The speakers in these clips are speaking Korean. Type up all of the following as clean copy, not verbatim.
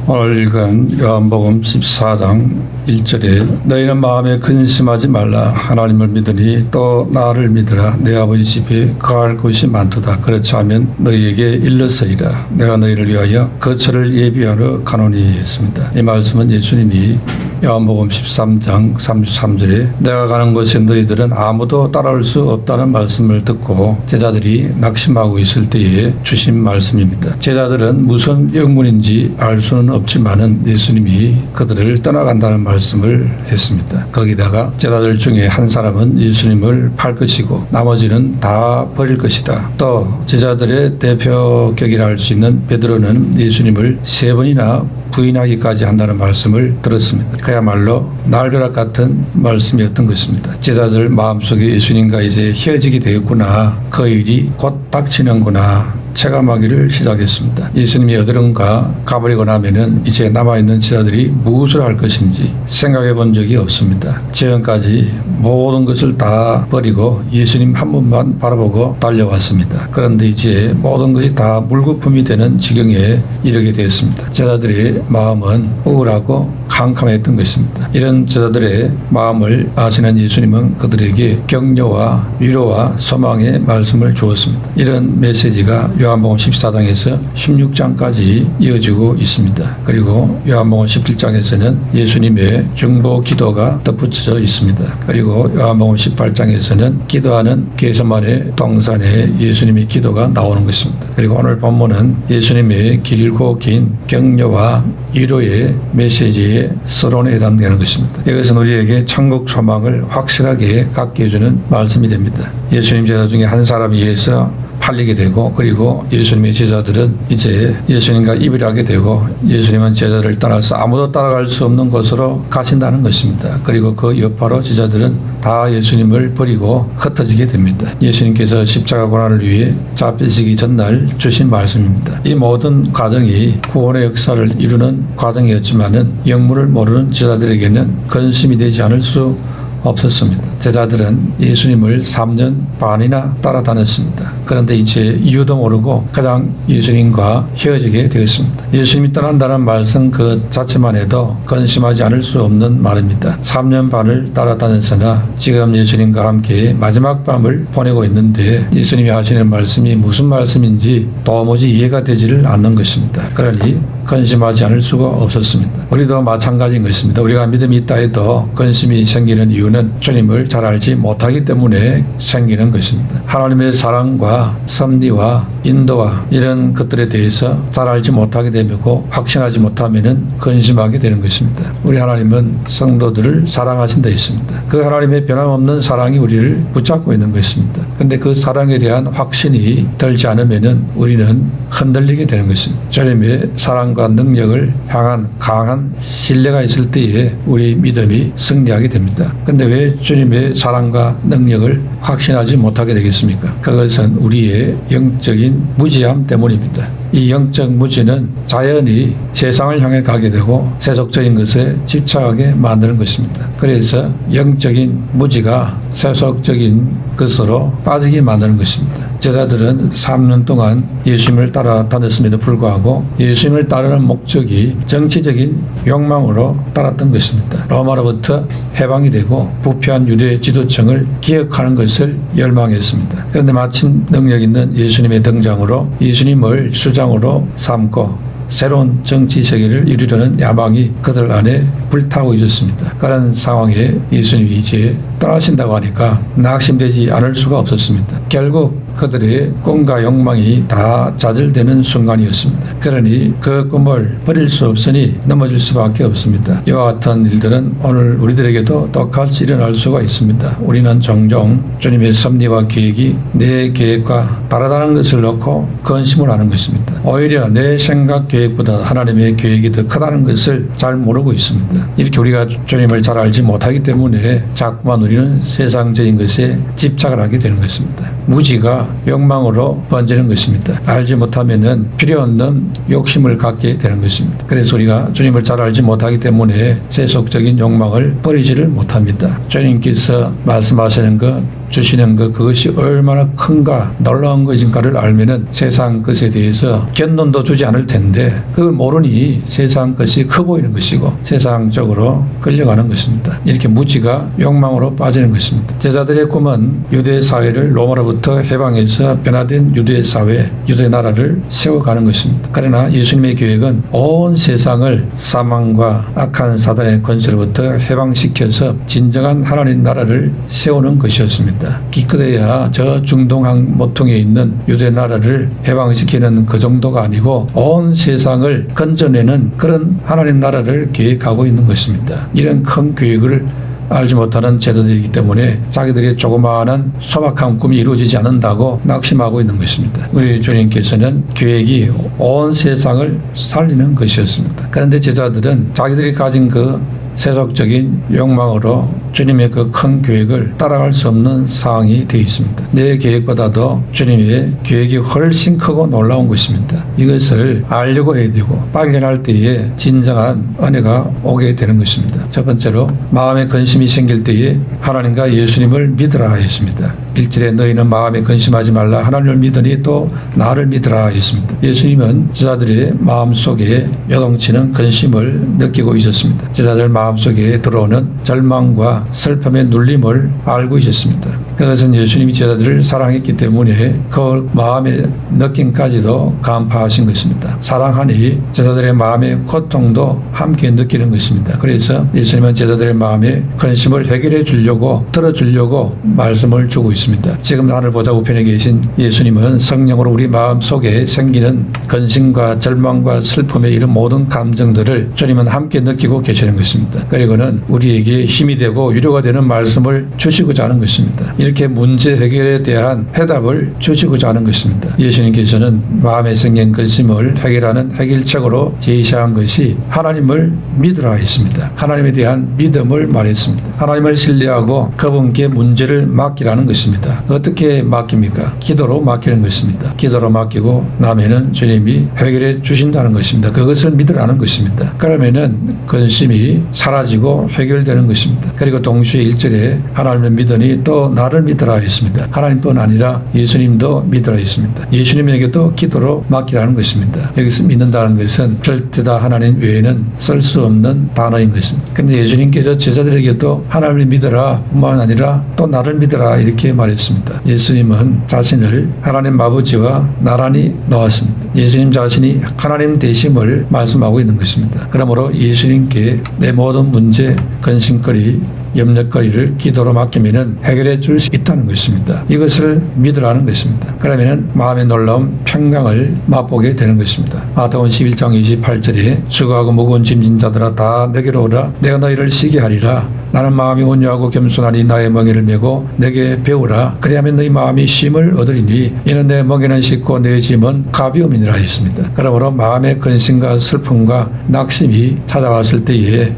오늘 읽은 요한복음 14장 1절에 너희는 마음에 근심하지 말라. 하나님을 믿으니 또 나를 믿으라. 내 아버지 집에 거할 곳이 많도다. 그렇지 않으면 너희에게 일렀으리라. 내가 너희를 위하여 거처를 예비하러 가노니 했습니다. 이 말씀은 예수님이 요한복음 13장 33절에 내가 가는 곳에 너희들은 아무도 따라올 수 없다는 말씀을 듣고 제자들이 낙심하고 있을 때에 주신 말씀입니다. 제자들은 무슨 영문인지 알 수는 없지만은 예수님이 그들을 떠나간다는 말씀을 했습니다. 거기다가 제자들 중에 한 사람은 예수님을 팔 것이고 나머지는 다 버릴 것이다. 또 제자들의 대표격이라 할 수 있는 베드로는 예수님을 3번이나 부인하기까지 한다는 말씀을 들었습니다. 그야말로 날벼락 같은 말씀이었던 것입니다. 제자들 마음속에 예수님과 이제 헤어지게 되었구나. 그 일이 곧 닥치는구나. 체감하기를 시작했습니다. 예수님이 어디론가 가버리고 나면은 이제 남아있는 제자들이 무엇을 할 것인지 생각해 본 적이 없습니다. 지금까지 모든 것을 다 버리고 예수님 한 분만 바라보고 달려왔습니다. 그런데 이제 모든 것이 다 물거품이 되는 지경에 이르게 되었습니다. 제자들의 마음은 우울하고 캄캄했던 것입니다. 이런 제자들의 마음을 아시는 예수님은 그들에게 격려와 위로와 소망의 말씀을 주었습니다. 이런 메시지가 요한복음 14장에서 16장까지 이어지고 있습니다. 그리고 요한복음 17장에서는 예수님의 중보 기도가 덧붙여져 있습니다. 그리고 요한복음 18장에서는 기도하는 겟세마네 동산에 예수님의 기도가 나오는 것입니다. 그리고 오늘 본문은 예수님의 길고 긴 격려와 위로의 메시지의 서론에 해당되는 것입니다. 이것은 우리에게 천국 소망을 확실하게 갖게 해주는 말씀이 됩니다. 예수님 제자 중에 한 사람에 의해서 팔리게 되고 그리고 예수님의 제자들은 이제 예수님과 이별하게 되고 예수님은 제자들을 떠나서 아무도 따라갈 수 없는 곳으로 가신다는 것입니다. 그리고 그 여파로 제자들은 다 예수님을 버리고 흩어지게 됩니다. 예수님께서 십자가 고난을 위해 잡히시기 전날 주신 말씀입니다. 이 모든 과정이 구원의 역사를 이루는 과정이었지만은 영문을 모르는 제자들에게는 근심이 되지 않을 수 없었습니다. 제자들은 예수님을 3년 반이나 따라다녔습니다. 그런데 이제 이유도 모르고 그냥 예수님과 헤어지게 되었습니다. 예수님이 떠난다는 말씀 그 자체만 해도 근심하지 않을 수 없는 말입니다. 3년 반을 따라다녔으나 지금 예수님과 함께 마지막 밤을 보내고 있는데 예수님이 하시는 말씀이 무슨 말씀인지 도무지 이해가 되지를 않는 것입니다. 그러니 근심하지 않을 수가 없었습니다. 우리도 마찬가지인 것입니다. 우리가 믿음이 있다 해도 근심이 생기는 이유는 주님을 잘 알지 못하기 때문에 생기는 것입니다. 하나님의 사랑과 섭리와 인도와 이런 것들에 대해서 잘 알지 못하게 되고 확신하지 못하면 근심하게 되는 것입니다. 우리 하나님은 성도들을 사랑하신다 했습니다. 그 하나님의 변함없는 사랑이 우리를 붙잡고 있는 것입니다. 그런데 그 사랑에 대한 확신이 들지 않으면 우리는 흔들리게 되는 것입니다. 주님의 사랑과 능력을 향한 강한 신뢰가 있을 때에 우리 믿음이 승리하게 됩니다. 그런데 왜 주님의 사랑과 능력을 확신하지 못하게 되겠습니까? 그것은 우리의 영적인 무지함 때문입니다. 이 영적 무지는 자연히 세상을 향해 가게 되고 세속적인 것에 집착하게 만드는 것입니다. 그래서 영적인 무지가 세속적인 것으로 빠지게 만드는 것입니다. 제자들은 3년 동안 예수님을 따라다녔음에도 불구하고 예수님을 따르는 목적이 정치적인 욕망으로 따랐던 것입니다. 로마로부터 해방이 되고 부패한 유대 지도층을 기억하는 것을 열망했습니다. 그런데 마침 능력 있는 예수님의 등장으로 예수님을 수장으로 삼고 새로운 정치 세계를 이루려는 야망이 그들 안에 불타고 있었습니다. 그런 상황에 예수님이 이제 떠나신다고 하니까 낙심되지 않을 수가 없었습니다. 결국 그들의 꿈과 욕망이 다 좌절되는 순간이었습니다. 그러니 그 꿈을 버릴 수 없으니 넘어질 수밖에 없습니다. 이와 같은 일들은 오늘 우리들에게도 똑같이 일어날 수가 있습니다. 우리는 종종 주님의 섭리와 계획이 내 계획과 다르다는 것을 놓고 근심을 하는 것입니다. 오히려 내 생각 계획보다 하나님의 계획이 더 크다는 것을 잘 모르고 있습니다. 이렇게 우리가 주님을 잘 알지 못하기 때문에 자꾸만 우리는 세상적인 것에 집착을 하게 되는 것입니다. 무지가 욕망으로 번지는 것입니다. 알지 못하면은 필요 없는 욕심을 갖게 되는 것입니다. 그래서 우리가 주님을 잘 알지 못하기 때문에 세속적인 욕망을 버리지를 못합니다. 주님께서 말씀하시는 것 주시는 그것이 얼마나 큰가 놀라운 것인가를 알면은 세상 것에 대해서 견돈도 주지 않을 텐데 그걸 모르니 세상 것이 커 보이는 것이고 세상적으로 끌려가는 것입니다. 이렇게 무지가 욕망으로 빠지는 것입니다. 제자들의 꿈은 유대 사회를 로마로부터 해방해서 변화된 유대 사회, 유대 나라를 세워가는 것입니다. 그러나 예수님의 계획은 온 세상을 사망과 악한 사단의 권세로부터 해방시켜서 진정한 하나님 나라를 세우는 것이었습니다. 기껏해야 저 중동 모퉁이에 있는 유대 나라를 해방시키는 그 정도가 아니고 온 세상을 건져내는 그런 하나님 나라를 계획하고 있는 것입니다. 이런 큰 계획을 알지 못하는 제자들이기 때문에 자기들의 조그마한 소박한 꿈이 이루어지지 않는다고 낙심하고 있는 것입니다. 우리 주님께서는 계획이 온 세상을 살리는 것이었습니다. 그런데 제자들은 자기들이 가진 그 세속적인 욕망으로 주님의 그 큰 계획을 따라갈 수 없는 상황이 되어 있습니다. 내 계획보다도 주님의 계획이 훨씬 크고 놀라운 것입니다. 이것을 알려고 해야 되고 발견할 때에 진정한 은혜가 오게 되는 것입니다. 첫 번째로 마음에 근심이 생길 때에 하나님과 예수님을 믿으라 했습니다. 1절에 너희는 마음에 근심하지 말라 하나님을 믿으니 또 나를 믿으라 했습니다. 예수님은 제자들의 마음속에 요동치는 근심을 느끼고 있었습니다. 제자들 마음속에 들어오는 절망과 슬픔의 눌림을 알고 있었습니다. 그것은 예수님이 제자들을 사랑했기 때문에 그 마음의 느낌까지도 간파하신 것입니다. 사랑하니 제자들의 마음의 고통도 함께 느끼는 것입니다. 그래서 예수님은 제자들의 마음의 근심을 해결해 주려고 들어주려고 말씀을 주고 있습니다. 지금 하늘 보좌 우편에 계신 예수님은 성령으로 우리 마음속에 생기는 근심과 절망과 슬픔의 이런 모든 감정들을 주님은 함께 느끼고 계시는 것입니다. 그리고는 우리에게 힘이 되고 위로가 되는 말씀을 주시고자 하는 것입니다. 이렇게 문제 해결에 대한 해답을 주시고자 하는 것입니다. 예수님께서는 마음에 생긴 근심을 해결하는 해결책으로 제시한 것이 하나님을 믿으라 했습니다. 하나님에 대한 믿음을 말했습니다. 하나님을 신뢰하고 그분께 문제를 맡기라는 것입니다. 어떻게 맡깁니까? 기도로 맡기는 것입니다. 기도로 맡기고 나면은 주님이 해결해 주신다는 것입니다. 그것을 믿으라는 것입니다. 그러면은 근심이 사라지고 해결되는 것입니다. 그리고 동시에 1절에 하나님을 믿으니 또 나를 믿으라 했습니다. 하나님뿐 아니라 예수님도 믿으라 했습니다. 예수님에게도 기도로 맡기라는 것입니다. 여기서 믿는다는 것은 절대 다 하나님 외에는 쓸 수 없는 단어인 것입니다. 그런데 예수님께서 제자들에게도 하나님을 믿으라 뿐만 아니라 또 나를 믿으라 이렇게 말했습니다. 예수님은 자신을 하나님 아버지와 나란히 놓았습니다. 예수님 자신이 하나님 되심을 말씀하고 있는 것입니다. 그러므로 예수님께 내 모든 문제, 근심거리, 염려거리를 기도로 맡기면 해결해 줄 수 있다는 것입니다. 이것을 믿으라는 것입니다. 그러면 마음의 놀라운 평강을 맛보게 되는 것입니다. 마태복음 11장 28절에 수고하고 무거운 짐진 자들아 다 내게로 오라 내가 너희를 쉬게 하리라 나는 마음이 온유하고 겸손하니 나의 멍에를 메고 내게 배우라 그리하면 너희 마음이 쉼을 얻으리니 이는 내 멍에는 쉽고 내 짐은 가벼움이니라 했습니다. 그러므로 마음의 근심과 슬픔과 낙심이 찾아왔을 때에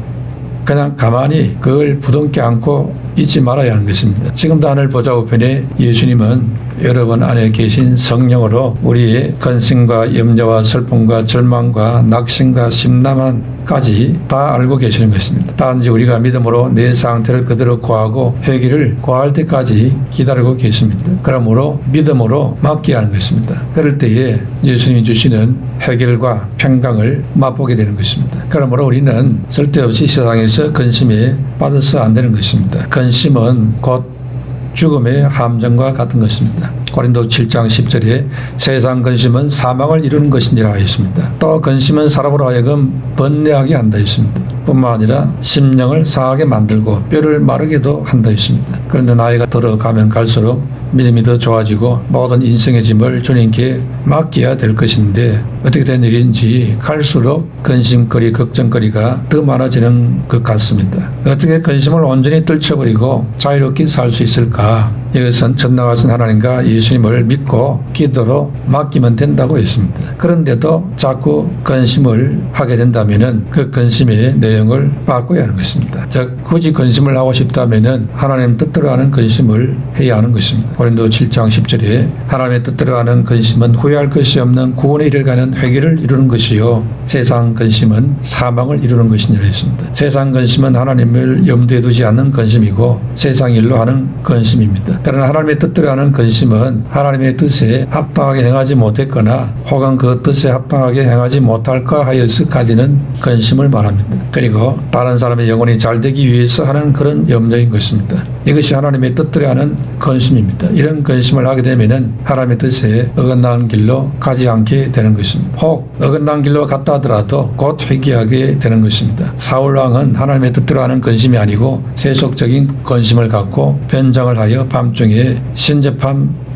그냥 가만히 그걸 부둥켜 안고 잊지 말아야 하는 것입니다. 지금도 하늘 보좌 우편에 예수님은 여러분 안에 계신 성령으로 우리의 근심과 염려와 슬픔과 절망과 낙심과 심란함까지 다 알고 계시는 것입니다. 단지 우리가 믿음으로 내 상태를 그대로 구하고 회개를 구할 때까지 기다리고 계십니다. 그러므로 믿음으로 맡겨야 하는 것입니다. 그럴 때에 예수님이 주시는 해결과 평강을 맛보게 되는 것입니다. 그러므로 우리는 쓸데없이 세상에서 근심에 빠져서 안 되는 것입니다. 근심은 곧 죽음의 함정과 같은 것입니다. 고린도 7장 10절에 세상 근심은 사망을 이루는 것이니라 했습니다. 또 근심은 사람으로 하여금 번뇌하게 한다 했습니다. 뿐만 아니라 심령을 상하게 만들고 뼈를 마르게도 한다 했습니다. 그런데 나이가 들어가면 갈수록 믿음이 더 좋아지고 모든 인생의 짐을 주님께 맡겨야 될 것인데 어떻게 된 일인지 갈수록 근심거리, 걱정거리가 더 많아지는 것 같습니다. 어떻게 근심을 온전히 떨쳐버리고 자유롭게 살 수 있을까? 이것은 전능하신 하나님과 예수님을 믿고 기도로 맡기면 된다고 했습니다. 그런데도 자꾸 근심을 하게 된다면 그 근심의 내용을 바꿔야 하는 것입니다. 즉 굳이 근심을 하고 싶다면 하나님 뜻대로 하는 근심을 해야 하는 것입니다. 고린도 7장 10절에 하나님의 뜻대로 하는 근심은 후회할 것이 없는 구원에 이르가는 회개를 이루는 것이요 세상 근심은 사망을 이루는 것이니라 했습니다. 세상 근심은 하나님을 염두에 두지 않는 근심이고 세상 일로 하는 근심입니다. 그러나 하나님의 뜻대로 하는 근심은 하나님의 뜻에 합당하게 행하지 못했거나 혹은 그 뜻에 합당하게 행하지 못할까 하여서까지는 근심을 말합니다. 그리고 다른 사람의 영혼이 잘 되기 위해서 하는 그런 염려인 것입니다. 이것이 하나님의 뜻대로 하는 근심입니다. 이런 근심을 하게 되면은 하나님의 뜻에 어긋나는 길로 가지 않게 되는 것입니다. 혹 어긋난 길로 갔다 하더라도 곧 회개하게 되는 것입니다. 사울 왕은 하나님의 뜻대로 하는 근심이 아니고 세속적인 근심을 갖고 변장을 하여 밤중에 신접한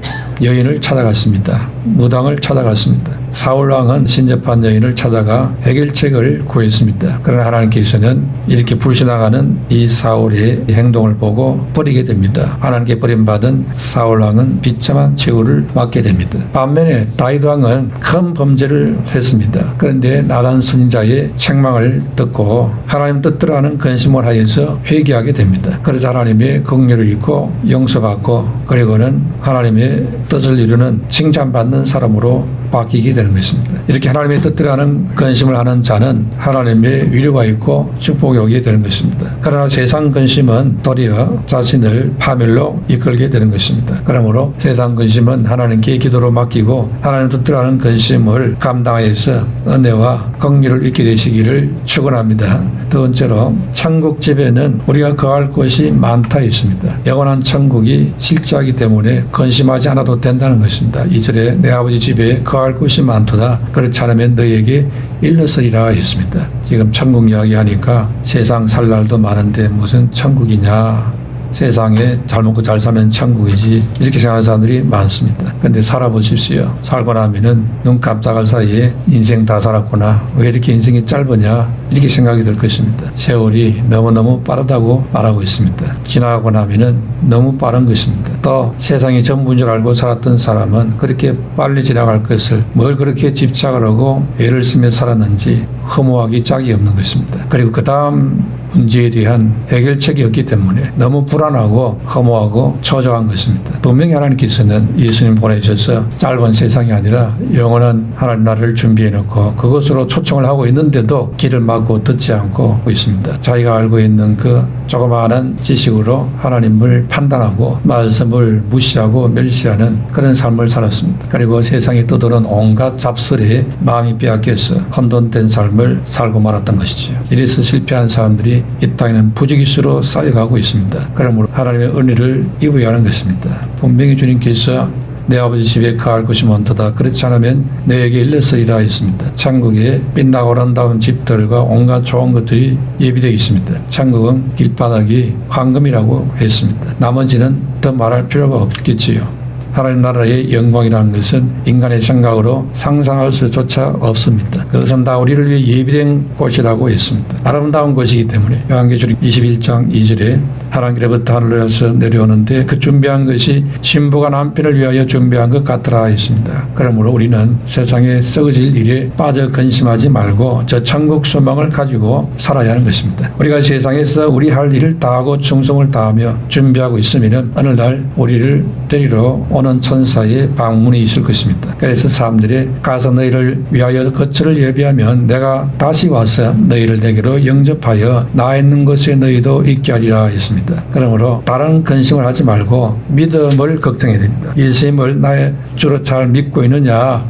여인을 찾아갔습니다. 무당을 찾아갔습니다. 사울 왕은 신접한 여인을 찾아가 해결책을 구했습니다. 그러나 하나님께서는 이렇게 불신앙하는 이 사울의 행동을 보고 버리게 됩니다. 하나님께 버림받은 사울 왕은 비참한 최후를 맞게 됩니다. 반면에 다윗 왕은 큰 범죄를 했습니다. 그런데 나단 선지자의 책망을 듣고 하나님 뜻대로 하는 근심을 하여서 회개하게 됩니다. 그래서 하나님의 긍휼을 입고 용서받고 그리고는 하나님의 뜻을 이루는 칭찬받는 사람으로 바뀌게 되는 것입니다. 이렇게 하나님의 뜻대로 하는 근심을 하는 자는 하나님의 위로가 있고 축복이 오게 되는 것입니다. 그러나 세상 근심은 도리어 자신을 파멸로 이끌게 되는 것입니다. 그러므로 세상 근심은 하나님께 기도로 맡기고 하나님 뜻대로 하는 근심을 감당하여서 은혜와 긍휼을 잊게 되시기를 축원합니다. 두 번째로 천국 집에는 우리가 거할 곳이 많다 있습니다. 영원한 천국이 실제하기 때문에 근심하지 않아도 된다는 것입니다. 2절에 내 아버지 집에 거할 곳이 많도다. 그렇지 않으면 너희에게 일렀으리라 했습니다. 지금 천국 이야기 하니까 세상 살 날도 많은데 무슨 천국이냐. 세상에 잘 먹고 잘 살면 천국이지 이렇게 생각하는 사람들이 많습니다. 근데 살아보십시오. 살고 나면은 눈 깜짝할 사이에 인생 다 살았구나. 왜 이렇게 인생이 짧으냐 이렇게 생각이 들 것입니다. 세월이 너무너무 빠르다고 말하고 있습니다. 지나가고 나면은 너무 빠른 것입니다. 또 세상이 전부인 줄 알고 살았던 사람은 그렇게 빨리 지나갈 것을 뭘 그렇게 집착을 하고 애를 쓰며 살았는지 허무하기 짝이 없는 것입니다. 그리고 그 다음 문제에 대한 해결책이 없기 때문에 너무 불안하고 허무하고 초조한 것입니다. 분명히 하나님께서는 예수님 보내셔서 짧은 세상이 아니라 영원한 하나님 나라를 준비해 놓고 그것으로 초청을 하고 있는데도 길을 막고 듣지 않고 있습니다. 자기가 알고 있는 그 조그마한 지식으로 하나님을 판단하고 말씀을 무시하고 멸시하는 그런 삶을 살았습니다. 그리고 세상에 떠도는 온갖 잡설에 마음이 빼앗겨서 혼돈된 삶을 살고 말았던 것이죠. 이래서 실패한 사람들이 이 땅에는 부지기수로 쌓여가고 있습니다. 그러므로 하나님의 은혜를 입어야 하는 것입니다. 분명히 주님께서 내 아버지 집에 거할 곳이 많도다. 그렇지 않으면 너에게 일렀으리라 했습니다. 천국에 빛나고 아름다운 집들과 온갖 좋은 것들이 예비되어 있습니다. 천국은 길바닥이 황금이라고 했습니다. 나머지는 더 말할 필요가 없겠지요. 하나님 나라의 영광이라는 것은 인간의 생각으로 상상할 수조차 없습니다. 그것은 다 우리를 위해 예비된 곳이라고 했습니다. 아름다운 곳이기 때문에 요한계시록 21장 2절에 하나님께로부터 하늘에서 내려오는데 그 준비한 것이 신부가 남편을 위하여 준비한 것 같더라 했습니다. 그러므로 우리는 세상에 썩어질 일에 빠져 근심하지 말고 저 천국 소망을 가지고 살아야 하는 것입니다. 우리가 세상에서 우리 할 일을 다하고 충성을 다하며 준비하고 있으면 어느 날 우리를 데리러 오는 천사의 방문이 있을 것입니다. 그래서 사람들이 가서 너희를 위하여 거처를 예비하면 내가 다시 와서 너희를 내게로 영접하여 나 있는 곳에 너희도 있게 하리라 했습니다. 그러므로 다른 근심을 하지 말고 믿음을 걱정해야 됩니다. 예수님을 나의 주로 잘 믿고 있느냐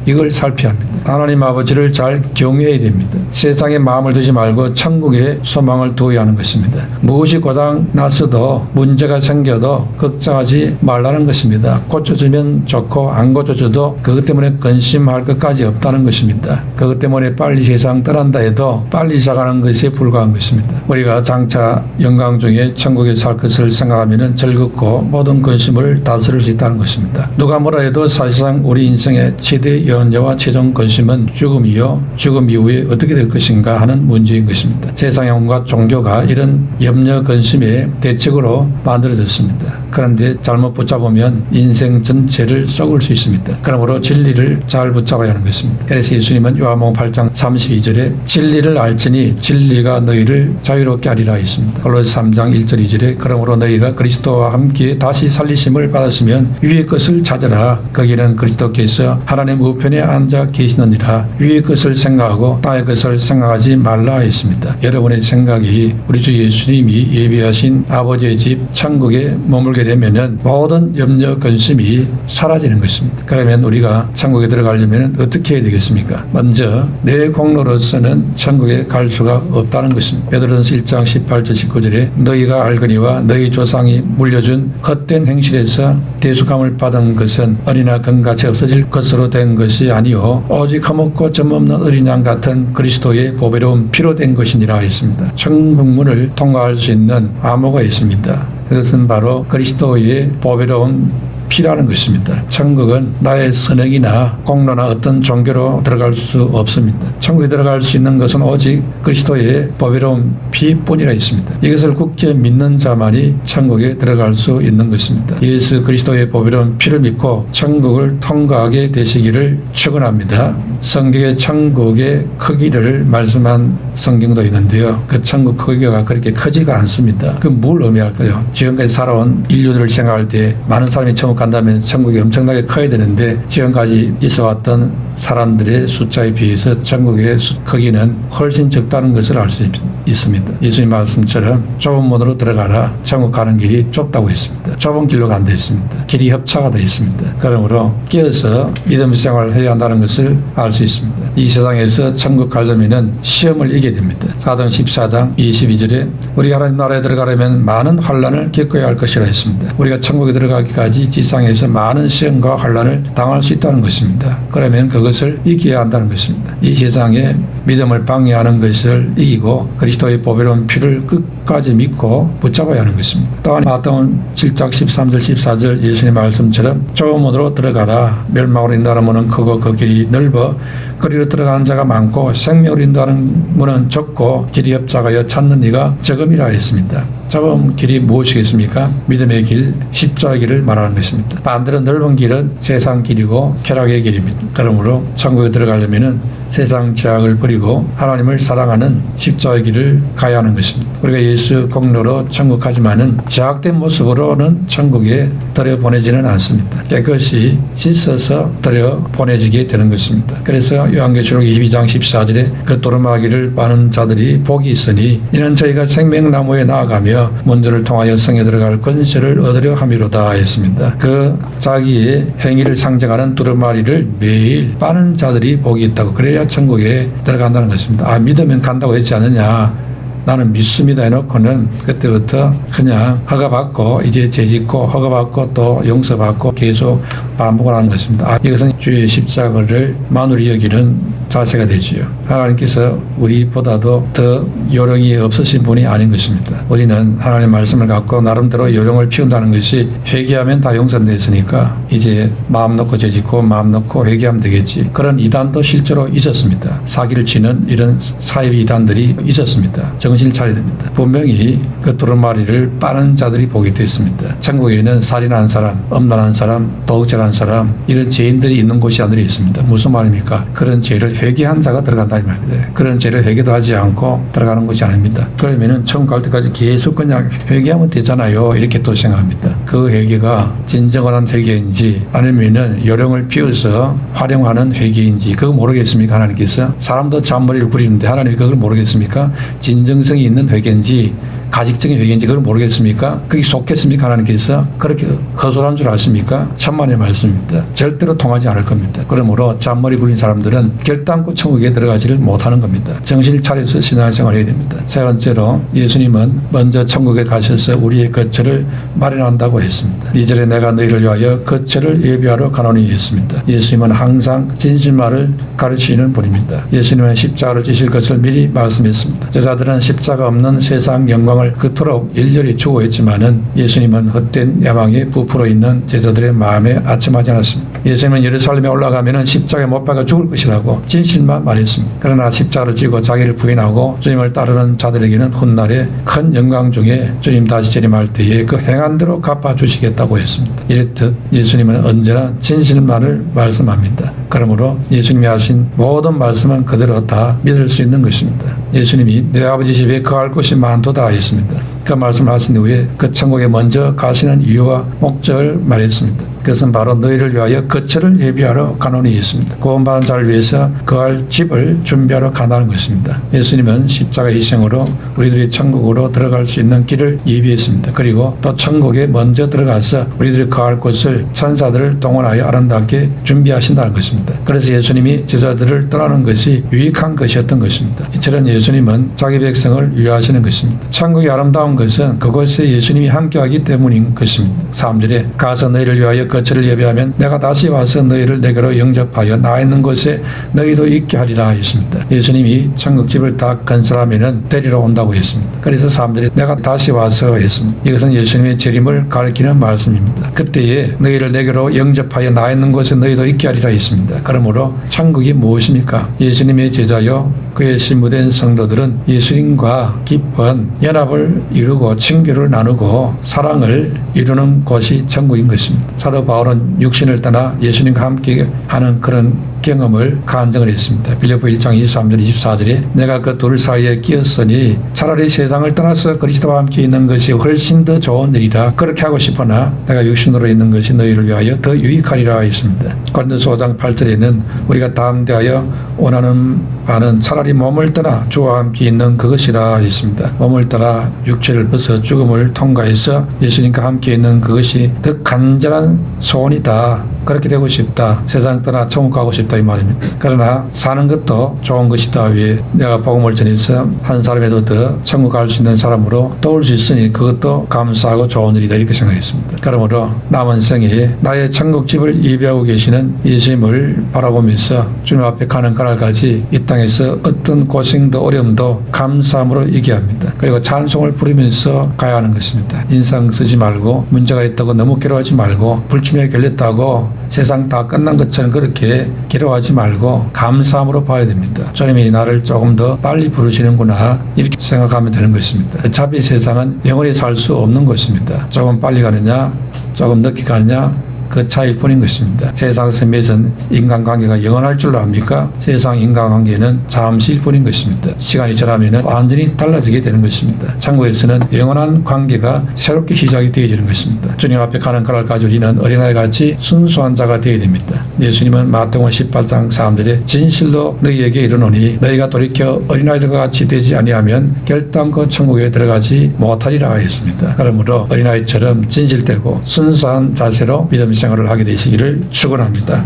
이걸 살펴야 합니다. 하나님 아버지를 잘 경외해야 됩니다. 세상에 마음을 두지 말고 천국에 소망을 두어야 하는 것입니다. 무엇이 고장 났어도 문제가 생겨도 걱정하지 말라는 것입니다. 고쳐주면 좋고 안 고쳐줘도 그것 때문에 근심할 것까지 없다는 것입니다. 그것 때문에 빨리 세상 떠난다 해도 빨리 시작하는 것에 불과한 것입니다. 우리가 장차 영광 중에 천국에 살 것을 생각하면 즐겁고 모든 근심을 다스릴 수 있다는 것입니다. 누가 뭐라 해도 사실상 우리 인생의 최대 연려와 최종 근심은 죽음이요 죽음 이후에 어떻게 될 것인가 하는 문제인 것입니다. 세상의 온갖 종교가 이런 염려 근심의 대책으로 만들어졌습니다. 그런데 잘못 붙잡으면 인생 전체를 썩을 수 있습니다. 그러므로 진리를 잘 붙잡아야 하는 것입니다. 그래서 예수님은 요한복음 8장 32절에 진리를 알지니 진리가 너희를 자유롭게 하리라 했습니다. 골로새 3장 1절 2절에 그러므로 너희가 그리스도와 함께 다시 살리심을 받았으면 위의 것을 찾아라. 거기는 그리스도께서 하나님 우편에 앉아 계시느니라. 위의 것을 생각하고 땅의 것을 생각하지 말라 했습니다. 여러분의 생각이 우리 주 예수님이 예비하신 아버지의 집 천국에 머물게 되면은 모든 염려 근심이 사라지는 것입니다. 그러면 우리가 천국에 들어가려면 어떻게 해야 되겠습니까? 먼저 내 공로로서는 천국에 갈 수가 없다는 것입니다. 베드로전서 1장 18절 19절에 너희가 알거니와 너희 조상이 물려준 헛된 행실에서 대속함을 받은 것은 어린아 금같이 없어질 것으로 된 것이 아니요 오직 흠없고 점없는 어린 양 같은 그리스도의 보배로운 피로 된 것이니라 했습니다. 천국문을 통과할 수 있는 암호가 있습니다. 그것은 바로 그리스도의 보배로운 피라는 것입니다. 천국은 나의 선행이나 공로나 어떤 종교로 들어갈 수 없습니다. 천국에 들어갈 수 있는 것은 오직 그리스도의 보배로운 피뿐이라 있습니다. 이것을 굳게 믿는 자만이 천국에 들어갈 수 있는 것입니다. 예수 그리스도의 보배로운 피를 믿고 천국을 통과하게 되시기를 축원합니다. 성경의 천국의 크기를 말씀한 성경도 있는데요. 그 천국 크기가 그렇게 크지가 않습니다. 그 뭘 의미할까요? 지금까지 살아온 인류들을 생각할 때 많은 사람이 천국 간다면 천국이 엄청나게 커야 되는데 지금까지 있어왔던 사람들의 숫자에 비해서 천국의 크기는 훨씬 적다는 것을 알 수 있습니다. 예수님 말씀처럼 좁은 문으로 들어가라. 천국 가는 길이 좁다고 했습니다. 좁은 길로 간다 했습니다. 길이 협차가 되어 있습니다. 그러므로 깨어서 믿음 생활을 해야 한다는 것을 알 수 있습니다. 이 세상에서 천국 가려면 시험을 이겨야 됩니다. 사도행 14장 22절에 우리 하나님 나라에 들어가려면 많은 환난을 겪어야 할 것이라 했습니다. 우리가 천국에 들어가기까지 지상에서 많은 시험과 환난을 당할 수 있다는 것입니다. 그러면 그것을 이겨야 한다는 것입니다. 이 세상에 믿음을 방해하는 것을 이기고 그리스도의 보배로운 피를 끝까지 믿고 붙잡아야 하는 것입니다. 또한 마태복음 7장 13절 14절 예수님의 말씀처럼 좁은 문으로 들어가라. 멸망으로 인도하는 문은 크고 그 길이 넓어 거리로 들어가는 자가 많고 생명으로 인도하는 문은 좁고 길이 협착하여 찾는 이가 적음이라 했습니다. 좁은 길이 무엇이겠습니까? 믿음의 길, 십자가의 길을 말하는 것입니다. 반대로 넓은 길은 세상 길이고 쾌락의 길입니다. 그러므로 천국에 들어가려면 세상 제약을 버리고 하나님을 사랑하는 십자가의 길을 가야 하는 것입니다. 우리가 예수 공로로 천국 가지만은 제약된 모습으로는 천국에 들여보내지는 않습니다. 깨끗이 씻어서 들여보내지게 되는 것입니다. 그래서 요한계시록 22장 14절에 그 도르마기를 빠는 자들이 복이 있으니 이는 저희가 생명나무에 나아가며 문들을 통하여 성에 들어갈 권세를 얻으려 함이로다 했습니다. 그 자기의 행위를 상징하는 두루마리를 매일 빠는 자들이 복이 있다고 그래야 천국에 들어간다는 것입니다. 믿으면 간다고 했지 않느냐. 나는 믿습니다 해놓고는 그때부터 그냥 허가받고 이제 죄짓고 허가받고 또 용서받고 계속 반복을 하는 것입니다. 이것은 주의 십자가를 만우리 여기는 자세가 되지요. 하나님께서 우리보다도 더 요령이 없으신 분이 아닌 것입니다. 우리는 하나님의 말씀을 갖고 나름대로 요령을 피운다는 것이 회개하면 다 용서됐으니까 이제 마음 놓고 죄짓고 마음 놓고 회개하면 되겠지. 그런 이단도 실제로 있었습니다. 사기를 치는 이런 사입 이단들이 있었습니다. 정신 차려야 됩니다. 분명히 그 두루마리를 빠는 자들이 보게 됐습니다. 천국에는 살인한 사람, 음란한 사람, 도둑질한 사람 이런 죄인들이 있는 곳이 아들이 있습니다. 무슨 말입니까? 그런 죄를 회개한 자가 들어간다 이 말입니다. 그런 죄를 회개도 하지 않고 들어가는 것이 아닙니다. 그러면은 천국 갈 때까지 계속 그냥 회개하면 되잖아요. 이렇게 또 생각합니다. 그 회개가 진정한 회개인지 아니면은 요령을 피워서 활용하는 회개인지 그거 모르겠습니까? 하나님께서 사람도 잔머리를 부리는데 하나님이 그걸 모르겠습니까? 진정성이 있는 회개인지 가직적인 회개인지 그걸 모르겠습니까? 그게 속겠습니까? 하나님께서 그렇게 허술한 줄 아십니까? 천만의 말씀입니다. 절대로 통하지 않을 겁니다. 그러므로 잔머리 굴린 사람들은 결단코 천국에 들어가지를 못하는 겁니다. 정신을 차려서 신앙생활을 해야 됩니다. 세 번째로 예수님은 먼저 천국에 가셔서 우리의 거처를 마련한다고 했습니다. 2절에 내가 너희를 위하여 거처를 예비하러 가노니 했습니다. 예수님은 항상 진실말을 가르치는 분입니다. 예수님은 십자가를 지실 것을 미리 말씀했습니다. 제자들은 십자가 없는 세상 영광을 삶을 그토록 일렬히 추구했지만은 예수님은 헛된 야망에 부풀어 있는 제자들의 마음에 아첨하지 않았습니다. 예수님은 예루살렘에 올라가면은 십자가에 못 박아 죽을 것이라고 진실만 말했습니다. 그러나 십자가를 지고 자기를 부인하고 주님을 따르는 자들에게는 훗날에 큰 영광 중에 주님 다시 재림할 때에 그 행한 대로 갚아주시겠다고 했습니다. 이렇듯 예수님은 언제나 진실만을 말씀합니다. 그러므로 예수님이 하신 모든 말씀은 그대로 다 믿을 수 있는 것입니다. 예수님이 내 아버지 집에 거할 곳이 많도다 했습니다. 그 말씀을 하신 후에 그 천국에 먼저 가시는 이유와 목적을 말했습니다. 그것은 바로 너희를 위하여 거처를 예비하러 가노니 있습니다. 구원받은 자를 위해서 거할 집을 준비하러 간다는 것입니다. 예수님은 십자가 희생으로 우리들이 천국으로 들어갈 수 있는 길을 예비했습니다. 그리고 또 천국에 먼저 들어가서 우리들이 거할 곳을 천사들을 동원하여 아름답게 준비하신다는 것입니다. 그래서 예수님이 제자들을 떠나는 것이 유익한 것이었던 것입니다. 이처럼 예수님은 자기 백성을 위하시는 것입니다. 천국이 아름다운 것은 그곳에 예수님이 함께하기 때문인 것입니다. 3절에 가서 너희를 위하여 거처를 예비하면 내가 다시 와서 너희를 내게로 영접하여 나 있는 곳에 너희도 있게 하리라 했습니다. 예수님이 천국집을 다 건설하면 데리러 온다고 했습니다. 그래서 3절에 내가 다시 와서 했습니다. 이것은 예수님의 재림을 가리키는 말씀입니다. 그때에 너희를 내게로 영접하여 나 있는 곳에 너희도 있게 하리라 했습니다. 그러므로 천국이 무엇입니까? 예수님의 제자요 그의 신부된 성도들은 예수님과 깊은 연합을 이루고 친교를 나누고 사랑을 이루는 곳이 천국인 것입니다. 사도 바울은 육신을 떠나 예수님과 함께 하는 그런 경험을 간증을 했습니다. 빌립보 1장 23절 24절에 내가 그 둘 사이에 끼었으니 차라리 세상을 떠나서 그리스도와 함께 있는 것이 훨씬 더 좋은 일이라 그렇게 하고 싶으나 내가 육신으로 있는 것이 너희를 위하여 더 유익하리라 했습니다. 고린도서 5장 8절에는 우리가 담대하여 원하는 바는 차라리 몸을 떠나 주와 함께 있는 그것이라 했습니다. 몸을 떠나 육체를 벗어 죽음을 통과해서 예수님과 함께 있는 그것이 더 간절한 소원이다. 그렇게 되고 싶다. 세상 떠나 천국 가고 싶다 이 말입니다. 그러나 사는 것도 좋은 것이다. 왜 내가 복음을 전해서 한 사람에도 더 천국 갈 수 있는 사람으로 도울 수 있으니 그것도 감사하고 좋은 일이다 이렇게 생각했습니다. 그러므로 남은 생에 나의 천국집을 예비하고 계시는 예수님을 바라보면서 주님 앞에 가는 그날까지 이 땅에서 어떤 고생도 어려움도 감사함으로 얘기합니다. 그리고 찬송을 부르면서 가야 하는 것입니다. 인상 쓰지 말고 문제가 있다고 너무 괴로워하지 말고 불침에 걸렸다고 세상 다 끝난 것처럼 그렇게 괴로워하지 말고 감사함으로 봐야 됩니다. 주님이 나를 조금 더 빨리 부르시는구나 이렇게 생각하면 되는 것입니다. 어차피 세상은 영원히 살 수 없는 것입니다. 조금 빨리 가느냐 조금 늦게 가느냐 그 차이뿐인 것입니다. 세상 섬에서는 인간관계가 영원할 줄로 압니까? 세상 인간관계는 잠시일 뿐인 것입니다. 시간이 지나면 완전히 달라지게 되는 것입니다. 천국에서는 영원한 관계가 새롭게 시작이 되어지는 것입니다. 주님 앞에 가는 그날까지 우리는 어린아이같이 순수한 자가 되어야 됩니다. 예수님은 마태복음 18장 3절에 진실로 너희에게 이르노니 너희가 돌이켜 어린아이들과 같이 되지 아니하면 결단코 천국에 들어가지 못하리라 했습니다. 그러므로 어린아이처럼 진실되고 순수한 자세로 믿음 생활을 하게 되시기를 축원합니다.